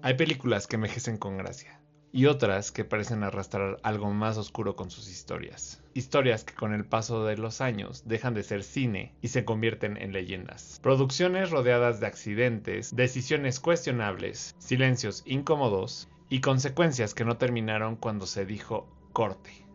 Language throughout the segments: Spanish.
Hay películas que envejecen con gracia y otras que parecen arrastrar algo más oscuro con sus historias. Historias que con el paso de los años dejan de ser cine y se convierten en leyendas. Producciones rodeadas de accidentes, decisiones cuestionables, silencios incómodos y consecuencias que no terminaron cuando se dijo corte.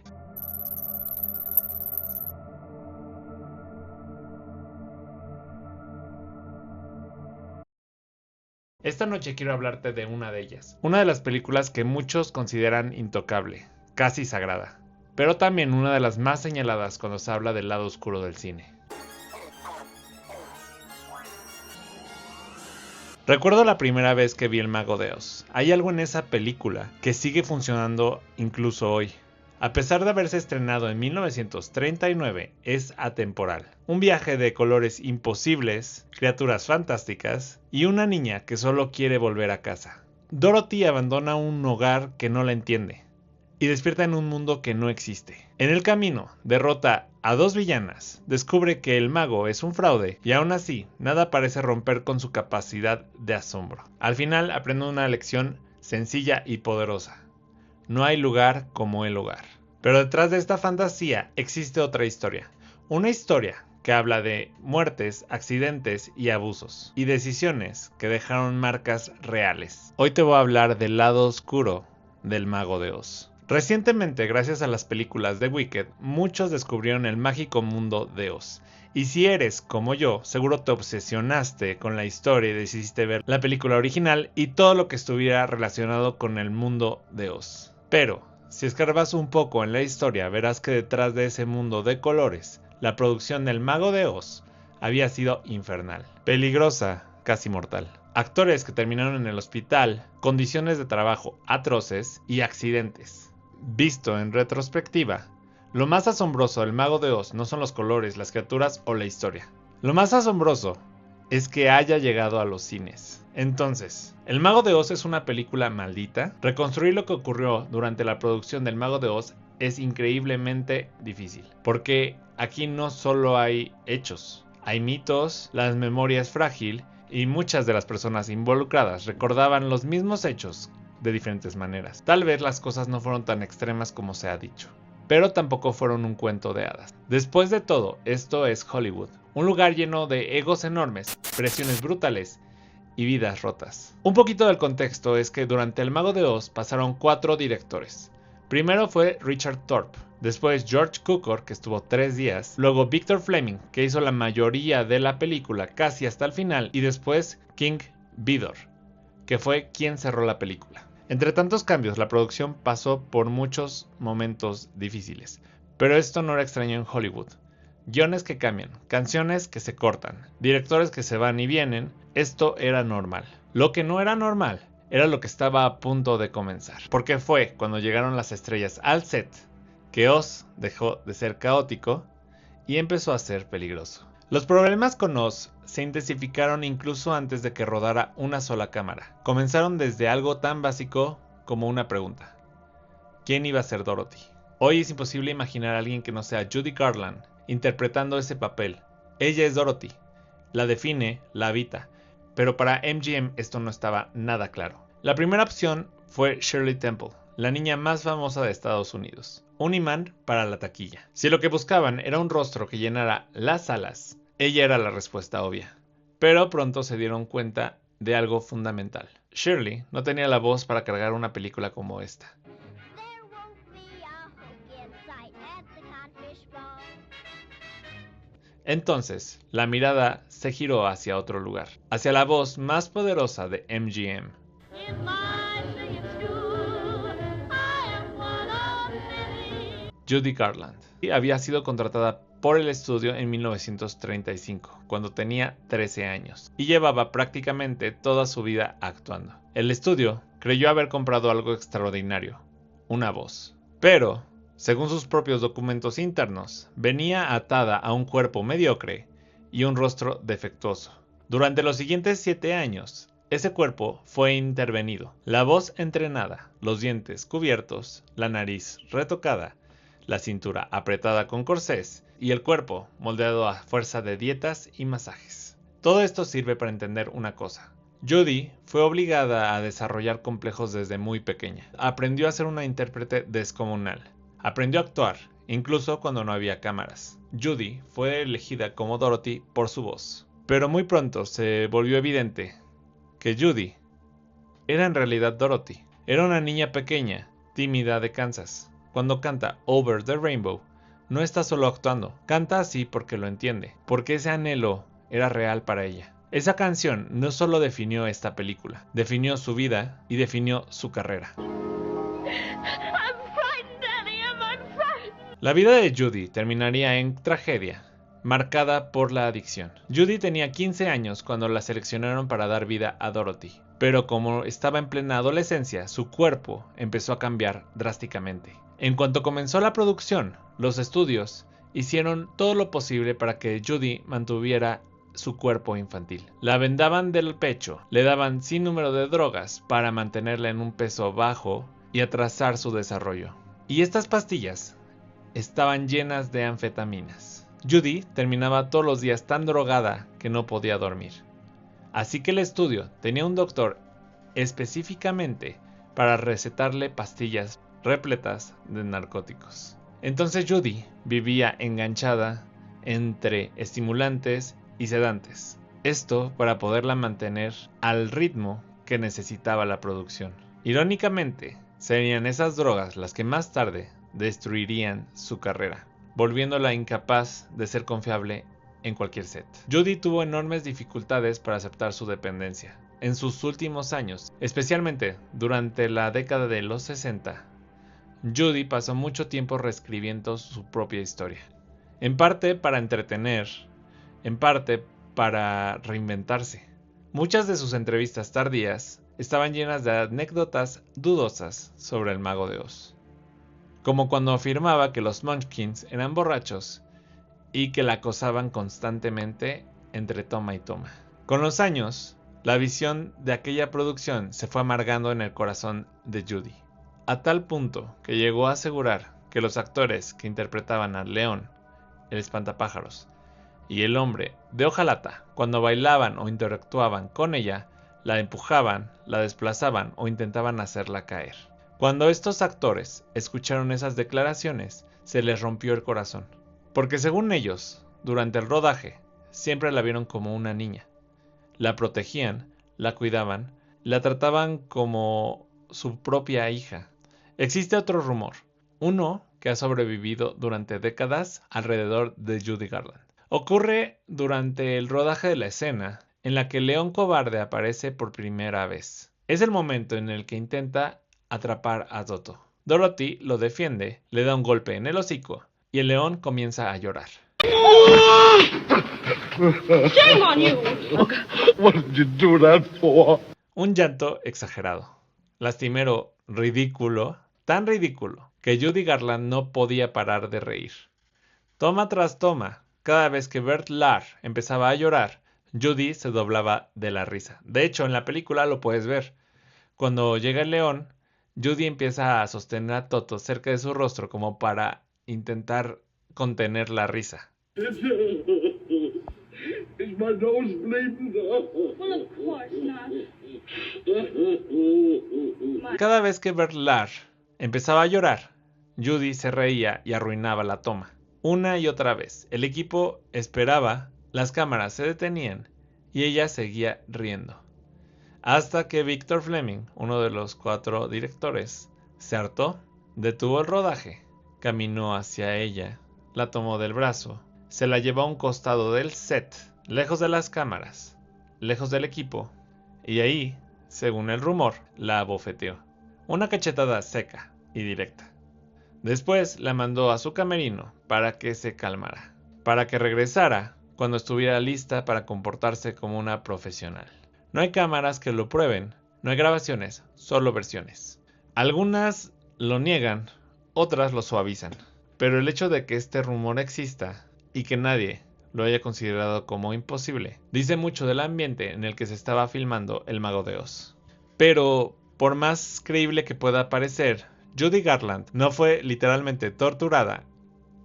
Esta noche quiero hablarte de una de ellas, una de las películas que muchos consideran intocable, casi sagrada, pero también una de las más señaladas cuando se habla del lado oscuro del cine. Recuerdo la primera vez que vi El Mago de Oz. Hay algo en esa película que sigue funcionando incluso hoy. A pesar de haberse estrenado en 1939, es atemporal. Un viaje de colores imposibles, criaturas fantásticas y una niña que solo quiere volver a casa. Dorothy abandona un hogar que no la entiende y despierta en un mundo que no existe. En el camino, derrota a dos villanas, descubre que el mago es un fraude y aún así, nada parece romper con su capacidad de asombro. Al final aprende una lección sencilla y poderosa. No hay lugar como el hogar. Pero detrás de esta fantasía existe otra historia. Una historia que habla de muertes, accidentes y abusos. Y decisiones que dejaron marcas reales. Hoy te voy a hablar del lado oscuro del Mago de Oz. Recientemente, gracias a las películas de Wicked, muchos descubrieron el mágico mundo de Oz. Y si eres como yo, seguro te obsesionaste con la historia y decidiste ver la película original y todo lo que estuviera relacionado con el mundo de Oz. Pero, si escarbas un poco en la historia, verás que detrás de ese mundo de colores, la producción del Mago de Oz había sido infernal, peligrosa, casi mortal. Actores que terminaron en el hospital, condiciones de trabajo atroces y accidentes. Visto en retrospectiva, lo más asombroso del Mago de Oz no son los colores, las criaturas o la historia. Lo más asombroso es que haya llegado a los cines. Entonces, El Mago de Oz es una película maldita. Reconstruir lo que ocurrió durante la producción del Mago de Oz es increíblemente difícil, porque aquí no solo hay hechos, hay mitos, la memoria es frágil y muchas de las personas involucradas recordaban los mismos hechos de diferentes maneras. Tal vez las cosas no fueron tan extremas como se ha dicho, pero tampoco fueron un cuento de hadas. Después de todo, esto es Hollywood, un lugar lleno de egos enormes, presiones brutales y vidas rotas. Un poquito del contexto es que durante El Mago de Oz pasaron 4 directores. Primero fue Richard Thorpe, después George Cukor, que estuvo 3 días, luego Victor Fleming, que hizo la mayoría de la película casi hasta el final, y después King Vidor, que fue quien cerró la película. Entre tantos cambios, la producción pasó por muchos momentos difíciles, pero esto no era extraño en Hollywood. Guiones que cambian, canciones que se cortan, directores que se van y vienen, esto era normal. Lo que no era normal era lo que estaba a punto de comenzar, porque fue cuando llegaron las estrellas al set que Oz dejó de ser caótico y empezó a ser peligroso. Los problemas con Oz se intensificaron incluso antes de que rodara una sola cámara. Comenzaron desde algo tan básico como una pregunta: ¿quién iba a ser Dorothy? Hoy es imposible imaginar a alguien que no sea Judy Garland interpretando ese papel. Ella es Dorothy, la define, la habita, pero para MGM esto no estaba nada claro. La primera opción fue Shirley Temple, la niña más famosa de Estados Unidos, un imán para la taquilla. Si lo que buscaban era un rostro que llenara las salas, ella era la respuesta obvia. Pero pronto se dieron cuenta de algo fundamental. Shirley no tenía la voz para cargar una película como esta. Entonces, la mirada se giró hacia otro lugar, hacia la voz más poderosa de MGM. Judy Garland. Había sido contratada por el estudio en 1935, cuando tenía 13 años, y llevaba prácticamente toda su vida actuando. El estudio creyó haber comprado algo extraordinario, una voz. Pero, según sus propios documentos internos, venía atada a un cuerpo mediocre y un rostro defectuoso. Durante los siguientes 7 años, ese cuerpo fue intervenido, la voz entrenada, los dientes cubiertos, la nariz retocada, la cintura apretada con corsés y el cuerpo moldeado a fuerza de dietas y masajes. Todo esto sirve para entender una cosa. Judy fue obligada a desarrollar complejos desde muy pequeña. Aprendió a ser una intérprete descomunal. Aprendió a actuar, incluso cuando no había cámaras. Judy fue elegida como Dorothy por su voz. Pero muy pronto se volvió evidente que Judy era en realidad Dorothy. Era una niña pequeña, tímida de Kansas. Cuando canta Over the Rainbow, no está solo actuando, canta así porque lo entiende, porque ese anhelo era real para ella. Esa canción no solo definió esta película, definió su vida y definió su carrera. La vida de Judy terminaría en tragedia, marcada por la adicción. Judy tenía 15 años cuando la seleccionaron para dar vida a Dorothy, pero como estaba en plena adolescencia, su cuerpo empezó a cambiar drásticamente. En cuanto comenzó la producción, los estudios hicieron todo lo posible para que Judy mantuviera su cuerpo infantil. La vendaban del pecho, le daban sin número de drogas para mantenerla en un peso bajo y atrasar su desarrollo. Y estas pastillas estaban llenas de anfetaminas. Judy terminaba todos los días tan drogada que no podía dormir. Así que el estudio tenía un doctor específicamente para recetarle pastillas repletas de narcóticos. Entonces Judy vivía enganchada entre estimulantes y sedantes. Esto para poderla mantener al ritmo que necesitaba la producción. Irónicamente, serían esas drogas las que más tarde destruirían su carrera, volviéndola incapaz de ser confiable en cualquier set. Judy tuvo enormes dificultades para aceptar su dependencia. En sus últimos años, especialmente durante la década de los 60, Judy pasó mucho tiempo reescribiendo su propia historia. En parte para entretener, en parte para reinventarse. Muchas de sus entrevistas tardías estaban llenas de anécdotas dudosas sobre el Mago de Oz. Como cuando afirmaba que los Munchkins eran borrachos y que la acosaban constantemente entre toma y toma. Con los años, la visión de aquella producción se fue amargando en el corazón de Judy, a tal punto que llegó a asegurar que los actores que interpretaban al león, el espantapájaros, y el hombre de hojalata, cuando bailaban o interactuaban con ella, la empujaban, la desplazaban o intentaban hacerla caer. Cuando estos actores escucharon esas declaraciones, se les rompió el corazón, porque según ellos, durante el rodaje, siempre la vieron como una niña. La protegían, la cuidaban, la trataban como su propia hija. Existe otro rumor, uno que ha sobrevivido durante décadas alrededor de Judy Garland. Ocurre durante el rodaje de la escena en la que el león cobarde aparece por primera vez. Es el momento en el que intenta atrapar a Toto. Dorothy lo defiende, le da un golpe en el hocico y el león comienza a llorar. Shame on you! What did you do that for? Un llanto exagerado, lastimero, ridículo, tan ridículo que Judy Garland no podía parar de reír. Toma tras toma, cada vez que Bert Lahr empezaba a llorar, Judy se doblaba de la risa. De hecho, en la película lo puedes ver. Cuando llega el león, Judy empieza a sostener a Toto cerca de su rostro como para intentar contener la risa. Is my nose bleeding? Well, of course not. Cada vez que Bert Lahr empezaba a llorar, Judy se reía y arruinaba la toma. Una y otra vez, el equipo esperaba, las cámaras se detenían y ella seguía riendo. Hasta que Victor Fleming, uno de los 4 directores, se hartó, detuvo el rodaje, caminó hacia ella, la tomó del brazo, se la llevó a un costado del set, lejos de las cámaras, lejos del equipo, y ahí, según el rumor, la abofeteó. Una cachetada seca y directa. Después la mandó a su camerino para que se calmara, para que regresara cuando estuviera lista para comportarse como una profesional. No hay cámaras que lo prueben, no hay grabaciones, solo versiones. Algunas lo niegan, otras lo suavizan. Pero el hecho de que este rumor exista y que nadie lo haya considerado como imposible, dice mucho del ambiente en el que se estaba filmando El Mago de Oz. Pero, por más creíble que pueda parecer, Judy Garland no fue literalmente torturada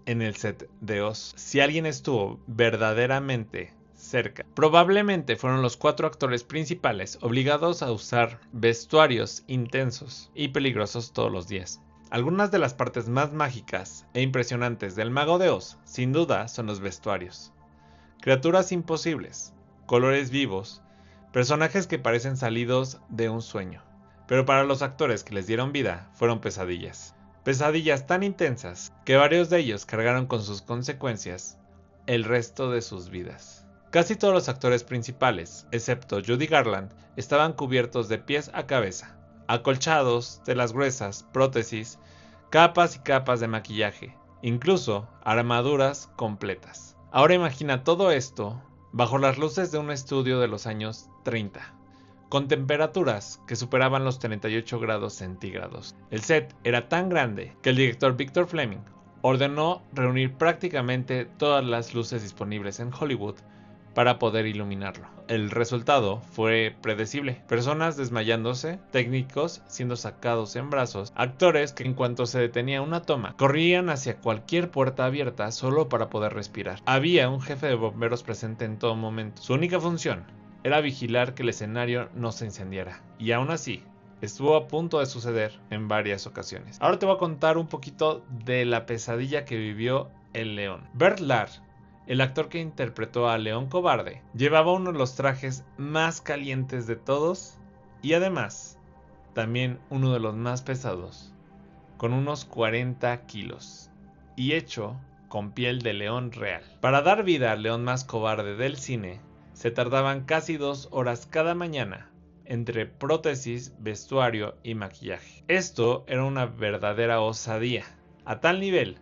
en el set de Oz. Si alguien estuvo verdaderamente cerca. Probablemente fueron los 4 actores principales obligados a usar vestuarios intensos y peligrosos todos los días. Algunas de las partes más mágicas e impresionantes del Mago de Oz, sin duda, son los vestuarios. Criaturas imposibles, colores vivos, personajes que parecen salidos de un sueño. Pero para los actores que les dieron vida, fueron pesadillas. Pesadillas tan intensas que varios de ellos cargaron con sus consecuencias el resto de sus vidas. Casi todos los actores principales, excepto Judy Garland, estaban cubiertos de pies a cabeza, acolchados, telas gruesas, prótesis, capas y capas de maquillaje, incluso armaduras completas. Ahora imagina todo esto bajo las luces de un estudio de los años 30. Con temperaturas que superaban los 38 grados centígrados. El set era tan grande que el director Victor Fleming ordenó reunir prácticamente todas las luces disponibles en Hollywood para poder iluminarlo. El resultado fue predecible. Personas desmayándose, técnicos siendo sacados en brazos, actores que en cuanto se detenía una toma, corrían hacia cualquier puerta abierta solo para poder respirar. Había un jefe de bomberos presente en todo momento. Su única función era vigilar que el escenario no se incendiara. Y aún así, estuvo a punto de suceder en varias ocasiones. Ahora te voy a contar un poquito de la pesadilla que vivió el león. Bert Lahr, el actor que interpretó a León Cobarde, llevaba uno de los trajes más calientes de todos y además, también uno de los más pesados, con unos 40 kilos y hecho con piel de león real. Para dar vida al león más cobarde del cine, se tardaban casi 2 horas cada mañana entre prótesis, vestuario y maquillaje. Esto era una verdadera osadía, a tal nivel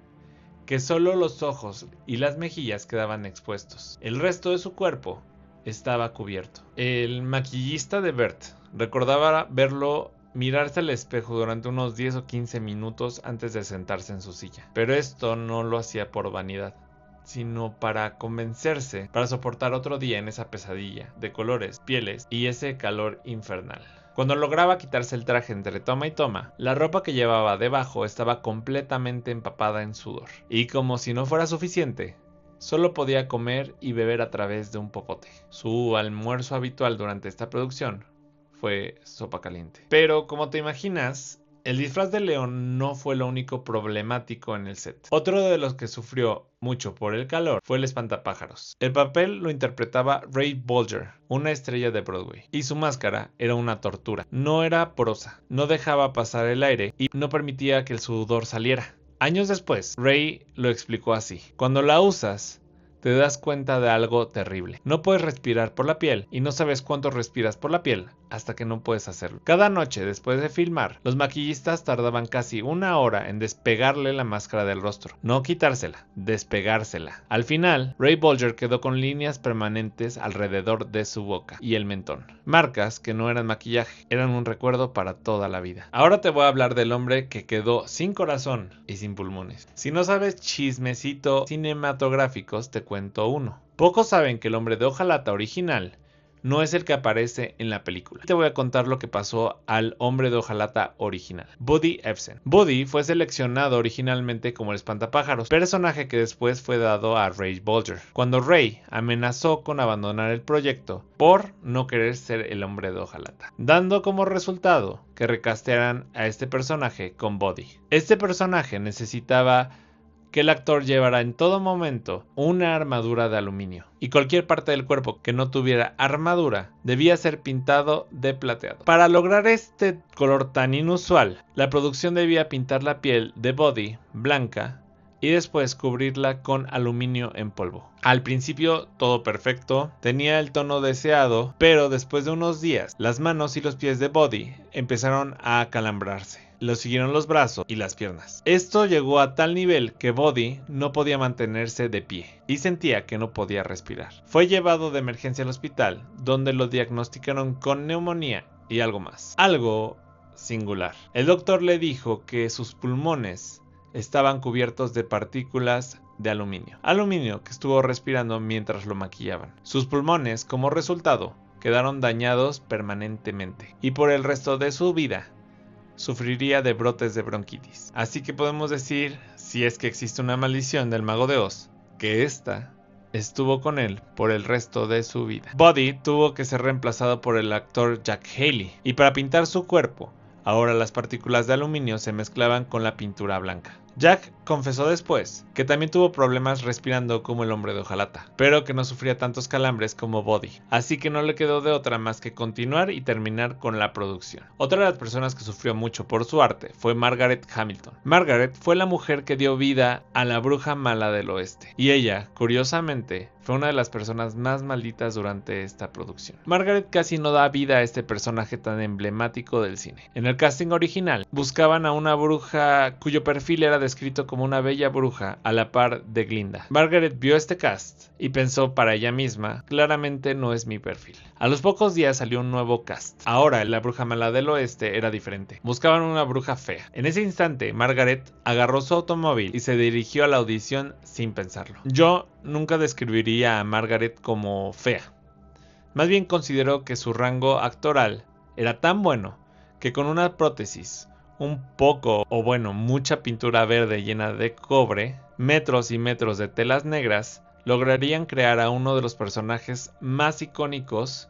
que solo los ojos y las mejillas quedaban expuestos. El resto de su cuerpo estaba cubierto. El maquillista de Bert recordaba verlo mirarse al espejo durante unos 10 o 15 minutos antes de sentarse en su silla. Pero esto no lo hacía por vanidad, sino para convencerse, para soportar otro día en esa pesadilla de colores, pieles y ese calor infernal. Cuando lograba quitarse el traje entre toma y toma, la ropa que llevaba debajo estaba completamente empapada en sudor. Y como si no fuera suficiente, solo podía comer y beber a través de un popote. Su almuerzo habitual durante esta producción fue sopa caliente. Pero como te imaginas, el disfraz de león no fue lo único problemático en el set. Otro de los que sufrió mucho por el calor fue el espantapájaros. El papel lo interpretaba Ray Bolger, una estrella de Broadway, y su máscara era una tortura. No era porosa, no dejaba pasar el aire y no permitía que el sudor saliera. Años después, Ray lo explicó así: cuando la usas, te das cuenta de algo terrible. No puedes respirar por la piel y no sabes cuánto respiras por la piel hasta que no puedes hacerlo. Cada noche después de filmar, los maquillistas tardaban casi 1 hora en despegarle la máscara del rostro. No quitársela, despegársela. Al final, Ray Bolger quedó con líneas permanentes alrededor de su boca y el mentón. Marcas que no eran maquillaje, eran un recuerdo para toda la vida. Ahora te voy a hablar del hombre que quedó sin corazón y sin pulmones. Si no sabes chismecito cinematográficos, te cuento uno. Pocos saben que el hombre de hojalata original no es el que aparece en la película. Te voy a contar lo que pasó al hombre de hojalata original, Buddy Ebsen. Buddy fue seleccionado originalmente como el espantapájaros, personaje que después fue dado a Ray Bolger, cuando Ray amenazó con abandonar el proyecto por no querer ser el hombre de hojalata, dando como resultado que recastearan a este personaje con Buddy. Este personaje necesitaba que el actor llevara en todo momento una armadura de aluminio, y cualquier parte del cuerpo que no tuviera armadura debía ser pintado de plateado. Para lograr este color tan inusual, la producción debía pintar la piel de Buddy blanca y después cubrirla con aluminio en polvo. Al principio todo perfecto, tenía el tono deseado, pero después de unos días las manos y los pies de Buddy empezaron a acalambrarse. Lo siguieron los brazos y las piernas. Esto llegó a tal nivel que Buddy no podía mantenerse de pie y sentía que no podía respirar. Fue llevado de emergencia al hospital, donde lo diagnosticaron con neumonía y algo más. Algo singular. El doctor le dijo que sus pulmones estaban cubiertos de partículas de aluminio. Aluminio que estuvo respirando mientras lo maquillaban. Sus pulmones, como resultado, quedaron dañados permanentemente y por el resto de su vida sufriría de brotes de bronquitis. Así que podemos decir, si es que existe una maldición del Mago de Oz, que esta estuvo con él por el resto de su vida. Buddy tuvo que ser reemplazado por el actor Jack Haley, y para pintar su cuerpo, ahora las partículas de aluminio se mezclaban con la pintura blanca. Jack confesó después que también tuvo problemas respirando como el hombre de hojalata, pero que no sufría tantos calambres como Buddy, así que no le quedó de otra más que continuar y terminar con la producción. Otra de las personas que sufrió mucho por su arte fue Margaret Hamilton. Margaret fue la mujer que dio vida a la bruja mala del oeste, y ella, curiosamente, fue una de las personas más malditas durante esta producción. Margaret casi no da vida a este personaje tan emblemático del cine. En el casting original, buscaban a una bruja cuyo perfil era descrito como una bella bruja a la par de Glinda. Margaret vio este cast y pensó para ella misma, claramente no es mi perfil. A los pocos días salió un nuevo cast. Ahora la bruja mala del oeste era diferente. Buscaban una bruja fea. En ese instante, Margaret agarró su automóvil y se dirigió a la audición sin pensarlo. Yo nunca describiría a Margaret como fea. Más bien consideró que su rango actoral era tan bueno que con una prótesis, un poco o bueno, mucha pintura verde llena de cobre, metros y metros de telas negras, lograrían crear a uno de los personajes más icónicos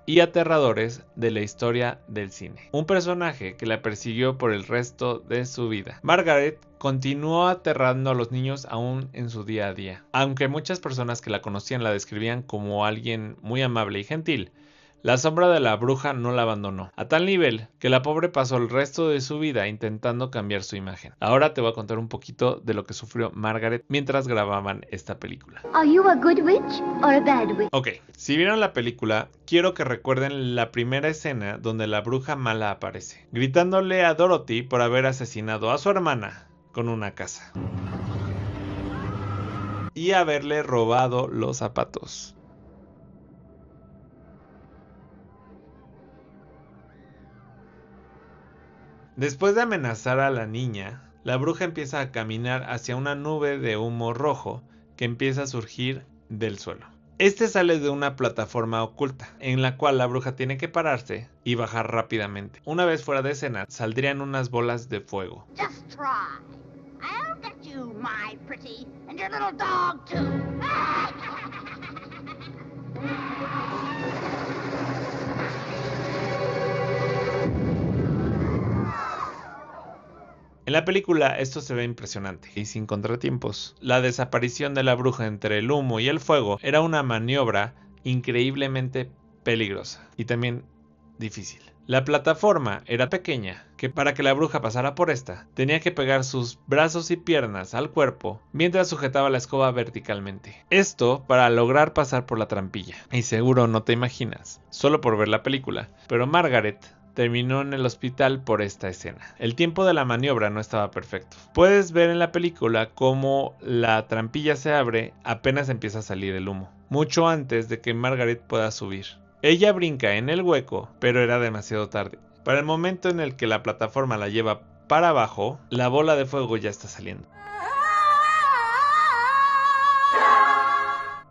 y aterradores de la historia del cine. Un personaje que la persiguió por el resto de su vida. Margaret continuó aterrando a los niños aún en su día a día. Aunque muchas personas que la conocían la describían como alguien muy amable y gentil, la sombra de la bruja no la abandonó, a tal nivel que la pobre pasó el resto de su vida intentando cambiar su imagen. Ahora te voy a contar un poquito de lo que sufrió Margaret mientras grababan esta película. Are you a good witch or a bad witch? Ok, si vieron la película, quiero que recuerden la primera escena donde la bruja mala aparece, gritándole a Dorothy por haber asesinado a su hermana con una caza y haberle robado los zapatos. Después de amenazar a la niña, la bruja empieza a caminar hacia una nube de humo rojo que empieza a surgir del suelo. Este sale de una plataforma oculta, en la cual la bruja tiene que pararse y bajar rápidamente. Una vez fuera de escena, saldrían unas bolas de fuego. Just try. I'll get you, my pretty, and your little dog too. En la película esto se ve impresionante y sin contratiempos. La desaparición de la bruja entre el humo y el fuego era una maniobra increíblemente peligrosa y también difícil. La plataforma era pequeña, que para que la bruja pasara por esta, tenía que pegar sus brazos y piernas al cuerpo mientras sujetaba la escoba verticalmente. Esto para lograr pasar por la trampilla. Y seguro no te imaginas, solo por ver la película, pero Margaret terminó en el hospital por esta escena. El tiempo de la maniobra no estaba perfecto. Puedes ver en la película cómo la trampilla se abre apenas empieza a salir el humo, mucho antes de que Margaret pueda subir. Ella brinca en el hueco, pero era demasiado tarde. Para el momento en el que la plataforma la lleva para abajo, la bola de fuego ya está saliendo,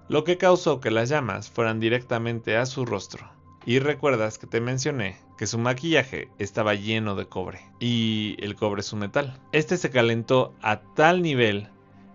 lo que causó que las llamas fueran directamente a su rostro. Y recuerdas que te mencioné que su maquillaje estaba lleno de cobre, y el cobre es un metal. Este se calentó a tal nivel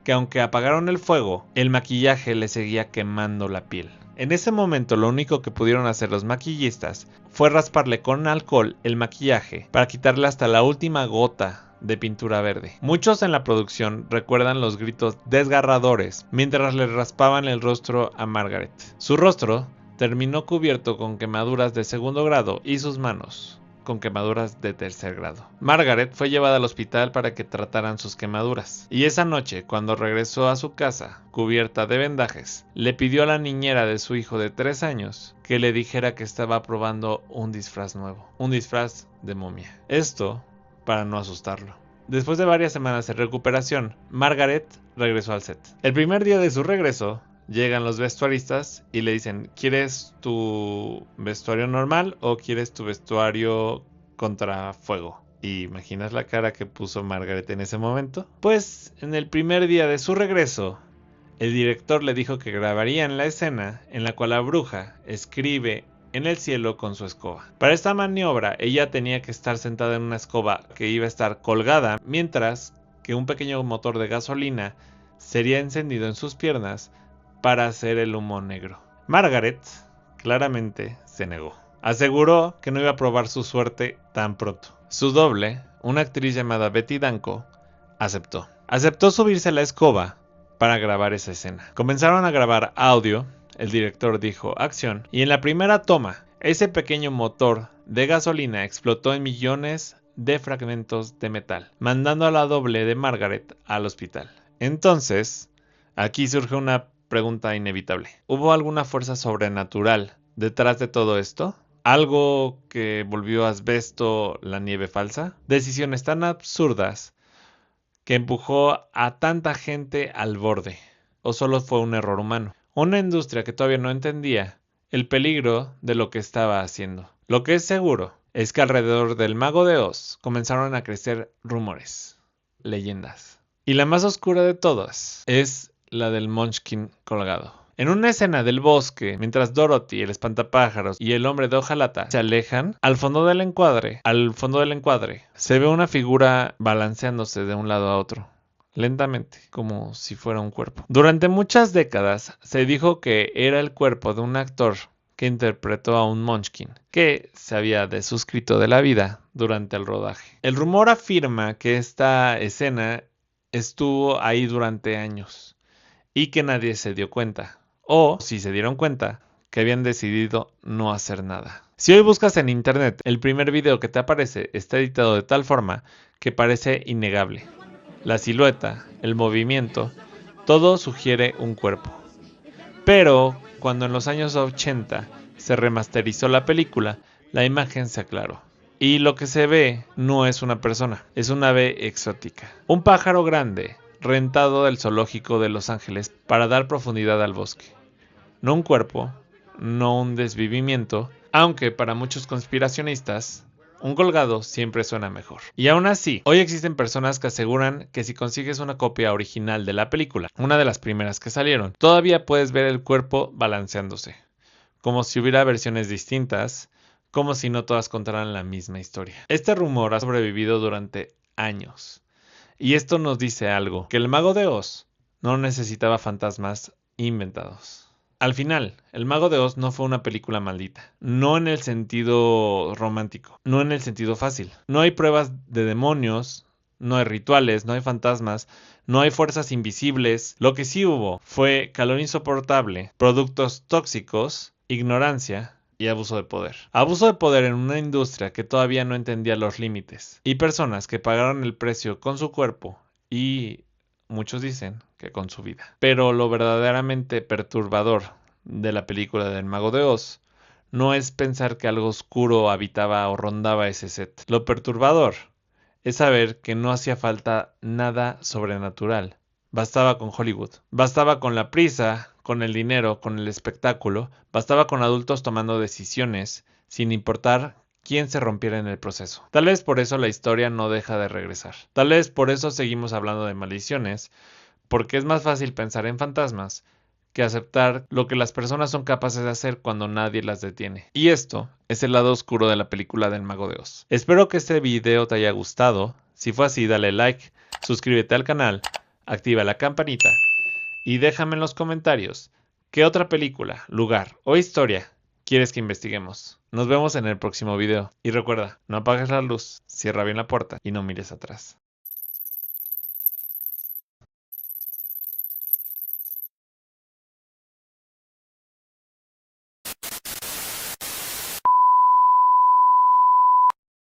que aunque apagaron el fuego, el maquillaje le seguía quemando la piel. En ese momento lo único que pudieron hacer los maquillistas fue rasparle con alcohol el maquillaje para quitarle hasta la última gota de pintura verde. Muchos en la producción recuerdan los gritos desgarradores mientras le raspaban el rostro a Margaret. Su rostro terminó cubierto con quemaduras de segundo grado y sus manos con quemaduras de tercer grado. Margaret fue llevada al hospital para que trataran sus quemaduras, y esa noche, cuando regresó a su casa, cubierta de vendajes, le pidió a la niñera de su hijo de 3 años que le dijera que estaba probando un disfraz nuevo, un disfraz de momia. Esto para no asustarlo. Después de varias semanas de recuperación, Margaret regresó al set. El primer día de su regreso, llegan los vestuaristas y le dicen, ¿quieres tu vestuario normal o quieres tu vestuario contra fuego? ¿Y imaginas la cara que puso Margaret en ese momento? Pues en el primer día de su regreso, el director le dijo que grabarían la escena en la cual la bruja escribe en el cielo con su escoba. Para esta maniobra, ella tenía que estar sentada en una escoba que iba a estar colgada, mientras que un pequeño motor de gasolina sería encendido en sus piernas para hacer el humo negro. Margaret claramente se negó. Aseguró que no iba a probar su suerte tan pronto. Su doble, una actriz llamada Betty Danko, aceptó. Aceptó subirse a la escoba para grabar esa escena. Comenzaron a grabar audio, el director dijo acción, y en la primera toma, ese pequeño motor de gasolina explotó en millones de fragmentos de metal, mandando a la doble de Margaret al hospital. Entonces, aquí surge una pregunta inevitable. ¿Hubo alguna fuerza sobrenatural detrás de todo esto? ¿Algo que volvió asbesto la nieve falsa? Decisiones tan absurdas que empujó a tanta gente al borde. ¿O solo fue un error humano? Una industria que todavía no entendía el peligro de lo que estaba haciendo. Lo que es seguro es que alrededor del Mago de Oz comenzaron a crecer rumores, leyendas. Y la más oscura de todas es la del Munchkin colgado. En una escena del bosque, mientras Dorothy, el espantapájaros y el hombre de hojalata se alejan, al fondo del encuadre, se ve una figura balanceándose de un lado a otro, lentamente, como si fuera un cuerpo. Durante muchas décadas se dijo que era el cuerpo de un actor que interpretó a un Munchkin, que se había desuscrito de la vida durante el rodaje. El rumor afirma que esta escena estuvo ahí durante años y que nadie se dio cuenta. O, si se dieron cuenta, que habían decidido no hacer nada. Si hoy buscas en internet, el primer video que te aparece está editado de tal forma que parece innegable. La silueta, el movimiento, todo sugiere un cuerpo. Pero, cuando en los años 80 se remasterizó la película, la imagen se aclaró. Y lo que se ve no es una persona, es una ave exótica. Un pájaro grande, rentado del zoológico de Los Ángeles para dar profundidad al bosque. No un cuerpo, no un desvivimiento, aunque para muchos conspiracionistas, un colgado siempre suena mejor. Y aún así, hoy existen personas que aseguran que si consigues una copia original de la película, una de las primeras que salieron, todavía puedes ver el cuerpo balanceándose, como si hubiera versiones distintas, como si no todas contaran la misma historia. Este rumor ha sobrevivido durante años. Y esto nos dice algo, que el Mago de Oz no necesitaba fantasmas inventados. Al final, El Mago de Oz no fue una película maldita. No en el sentido romántico, no en el sentido fácil. No hay pruebas de demonios, no hay rituales, no hay fantasmas, no hay fuerzas invisibles. Lo que sí hubo fue calor insoportable, productos tóxicos, ignorancia y abuso de poder. Abuso de poder en una industria que todavía no entendía los límites. Y personas que pagaron el precio con su cuerpo y muchos dicen que con su vida. Pero lo verdaderamente perturbador de la película del Mago de Oz no es pensar que algo oscuro habitaba o rondaba ese set. Lo perturbador es saber que no hacía falta nada sobrenatural. Bastaba con Hollywood. Bastaba con la prisa, con el dinero, con el espectáculo. Bastaba con adultos tomando decisiones sin importar quién se rompiera en el proceso. Tal vez por eso la historia no deja de regresar. Tal vez por eso seguimos hablando de maldiciones, porque es más fácil pensar en fantasmas que aceptar lo que las personas son capaces de hacer cuando nadie las detiene. Y esto es el lado oscuro de la película del Mago de Oz. Espero que este video te haya gustado. Si fue así, dale like, suscríbete al canal, activa la campanita y déjame en los comentarios qué otra película, lugar o historia quieres que investiguemos. Nos vemos en el próximo video. Y recuerda, no apagues la luz, cierra bien la puerta y no mires atrás.